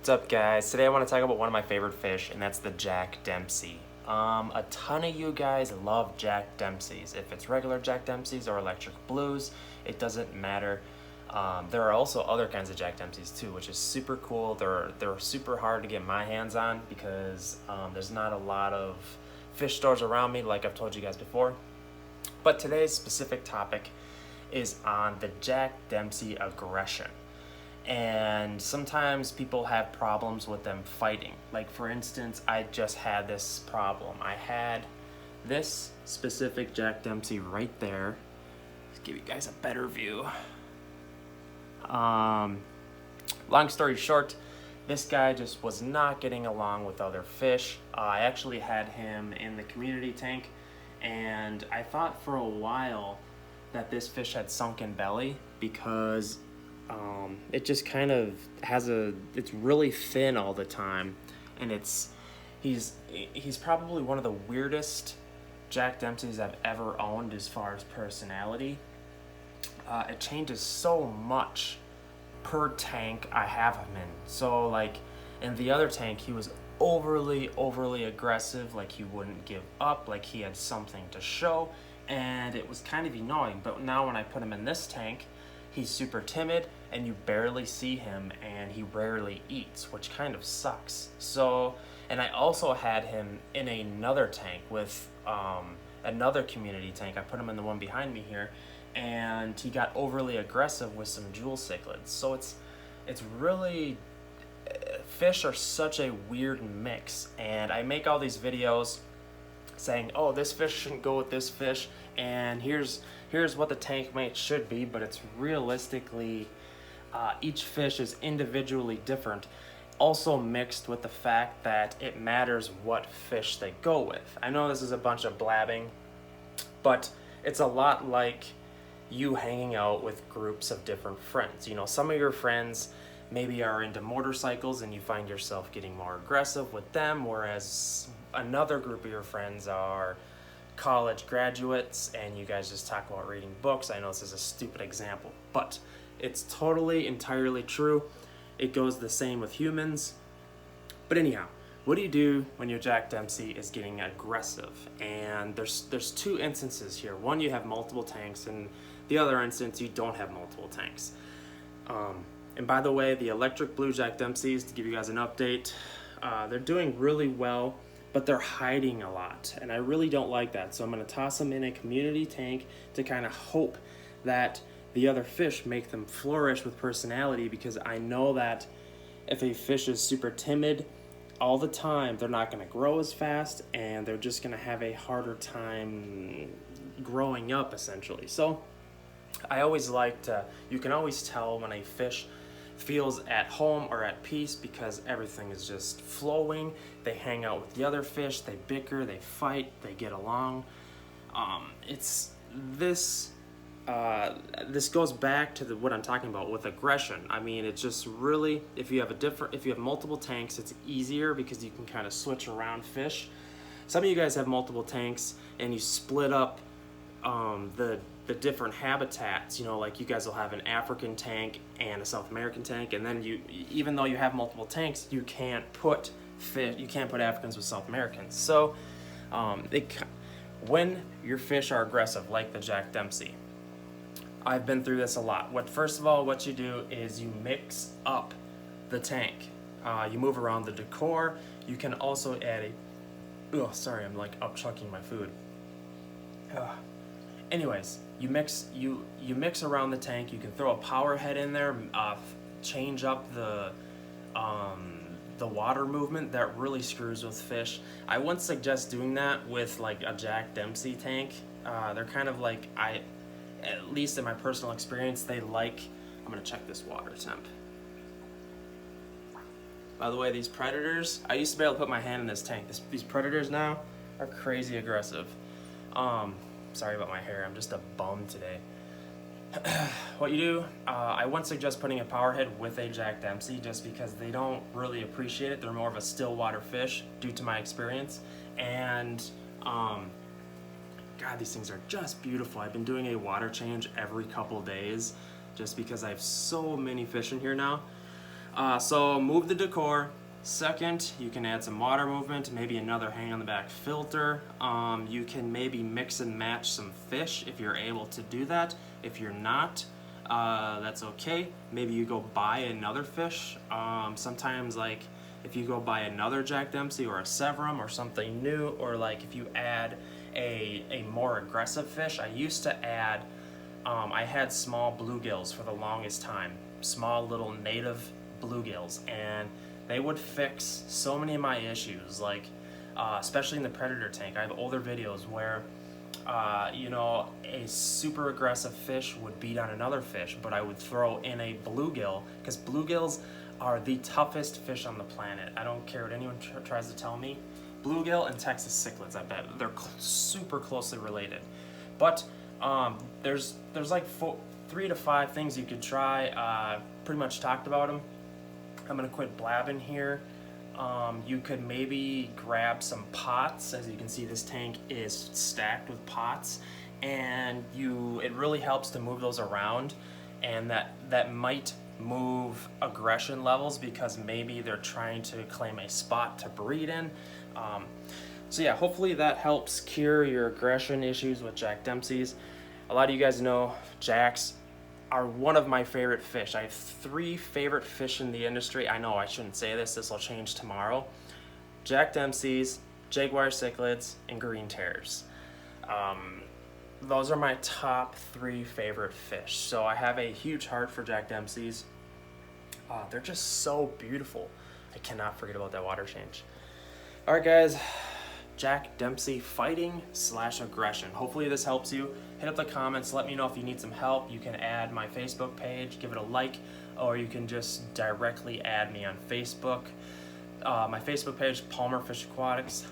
What's up, guys? Today I want to talk about one of my favorite fish, and that's the Jack Dempsey. A ton of you guys love Jack Dempseys. If it's regular Jack Dempseys or electric blues, it doesn't matter. There are also other kinds of Jack Dempseys too, which is super cool. They're super hard to get my hands on because there's not a lot of fish stores around me, like I've told you guys before. But today's specific topic is on the Jack Dempsey aggression. And sometimes people have problems with them fighting. Like, for instance, I just had this problem. I had this specific Jack Dempsey right there. Let's give you guys a better view. Long story short, this guy just was not getting along with other fish. I actually had him in the community tank, and I thought for a while that this fish had sunken belly because it just kind of has it's really thin all the time, and he's probably one of the weirdest Jack Dempseys I've ever owned as far as personality. It changes so much per tank I have him in. So like in the other tank, he was overly aggressive, like he wouldn't give up, like he had something to show, and it was kind of annoying. But now when I put him in this tank, he's super timid, and you barely see him, and he rarely eats, which kind of sucks. So, and I also had him in another tank with another community tank. I put him in the one behind me here, and he got overly aggressive with some jewel cichlids. So it's really, fish are such a weird mix, and I make all these videos saying, oh, this fish shouldn't go with this fish, and here's what the tank mate should be, but it's realistically, each fish is individually different, also mixed with the fact that it matters what fish they go with. I know this is a bunch of blabbing, but it's a lot like you hanging out with groups of different friends. You know, some of your friends maybe are into motorcycles and you find yourself getting more aggressive with them, whereas another group of your friends are college graduates and you guys just talk about reading books. I know this is a stupid example, but it's totally, entirely true. It goes the same with humans. But anyhow, what do you do when your Jack Dempsey is getting aggressive? And there's two instances here. One, you have multiple tanks, and the other instance, you don't have multiple tanks. And by the way, the electric blue Jack Dempseys, to give you guys an update, they're doing really well, but they're hiding a lot, and I really don't like that. So I'm going to toss them in a community tank to kind of hope that the other fish make them flourish with personality, because I know that if a fish is super timid all the time, they're not going to grow as fast, and they're just going to have a harder time growing up, essentially. So I always like to, you can always tell when a fish feels at home or at peace because everything is just flowing. They hang out with the other fish, they bicker, they fight, they get along. This goes back to what I'm talking about with aggression. I mean, it's just really, if you have multiple tanks, it's easier because you can kind of switch around fish. Some of you guys have multiple tanks and you split up the different habitats. You know, like you guys will have an African tank and a South American tank, and then even though you have multiple tanks, you can't put Africans with South Americans. So when your fish are aggressive, like the Jack Dempsey, I've been through this a lot. First of all, what you do is you mix up the tank. You move around the decor. You can also add sorry, I'm like up chucking my food. Anyways, you mix around the tank. You can throw a power head in there, change up the water movement. That really screws with fish. I wouldn't suggest doing that with like a Jack Dempsey tank. They're kind of like, at least in my personal experience, I'm gonna check this water temp. By the way, these predators, I used to be able to put my hand in this tank. These predators now are crazy aggressive. Sorry about my hair, I'm just a bum today. What you do, I wouldn't suggest putting a power head with a Jack Dempsey just because they don't really appreciate it. They're more of a still water fish due to my experience. And God, these things are just beautiful. I've been doing a water change every couple days just because I have so many fish in here now. So move the decor. Second, you can add some water movement, maybe another hang on the back filter. You can maybe mix and match some fish if you're able to do that. If you're not, that's okay. Maybe you go buy another fish. Sometimes, like, if you go buy another Jack Dempsey or a Severum or something new, or like if you add a more aggressive fish. I used to add, I had small bluegills for the longest time, small little native bluegills, and they would fix so many of my issues, like especially in the predator tank. I have older videos where you know, a super aggressive fish would beat on another fish, but I would throw in a bluegill, because bluegills are the toughest fish on the planet. I don't care what anyone tries to tell me. Bluegill and Texas cichlids, I bet they're super closely related. But there's like 3 to 5 things you could try. Pretty much talked about them. I'm gonna quit blabbing here. You could maybe grab some pots. As you can see, this tank is stacked with pots, and it really helps to move those around, and that might move aggression levels, because maybe they're trying to claim a spot to breed in. So yeah, hopefully that helps cure your aggression issues with Jack Dempseys. A lot of you guys know Jacks are one of my favorite fish. I have 3 favorite fish in the industry. I know I shouldn't say this will change tomorrow. Jack Dempseys, jaguar cichlids, and green terrors. Those are my top 3 favorite fish. So I have a huge heart for Jack Dempseys. They're just so beautiful. I cannot forget about that water change. All right, guys. Jack Dempsey fighting / aggression. Hopefully this helps you. Hit up the comments, let me know if you need some help. You can add my Facebook page, give it a like, or you can just directly add me on Facebook. My Facebook page, Palmer Fish Aquatics.